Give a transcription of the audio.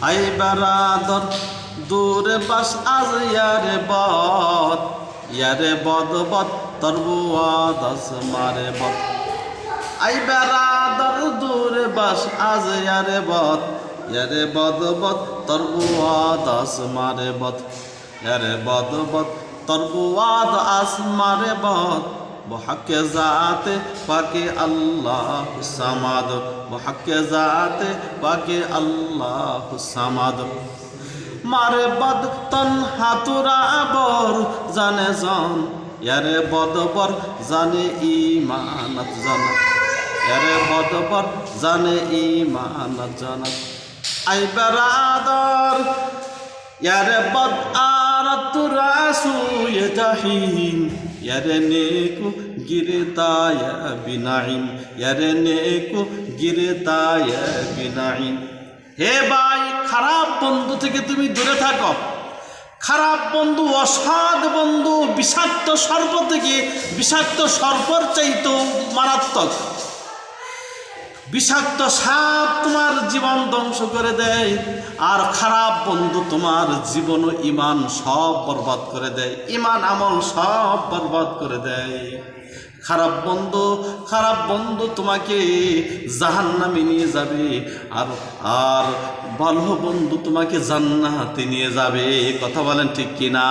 I বারাদর দূরে বাস আজ ইয়ারে বদ বদ তরবুয়াদ আসমারে বদ। আই বারাদর দূরে বাস আজ ইয়ারে বদ বদ তরবুয়াদ আসমারে বদ। ইয়ারে বদ বদ তরবুয়াদ আসমারে বদ। বহকে জাতে পাকে আল্লাহ সামাদ, বহকে জাতে পাকে আল্লাহ সামাদ। মারে বদ তন হাতুরা বর জানে জন, ইয়ারে বদবর জানে ইমানত জানাত, ইয়ারে বদবর জানে ইমানত জানাত। আই বারাদর ইয়ারে বদ আরত রাসুয়ে জাহিম, ইয়ারে নেকু গিরতায়া বিনাইম, ইয়ারে নেকু গিরতায়া বিনাইম। হে ভাই, খারাপ বন্ধু থেকে তুমি দূরে থাকো। খারাপ বন্ধু, অসৎ বন্ধু বিষাক্ত সর্প থেকে, বিষাক্ত সর্পর চাইতেও মারাত্মক। বিষাক্ত সাপ তোমার জীবন ধ্বংস করে দেয়, আর খারাপ বন্ধু তোমার জীবন ও ইমান সব বরবাদ করে দেয়, ইমান আমল সব বরবাদ করে দেয়। খারাপ বন্ধু তোমাকে জাহান্নামে নিয়ে যাবে, আর ভালো বন্ধু তোমাকে জান্নাতে নিয়ে যাবে। কথা বলেন ঠিক কিনা?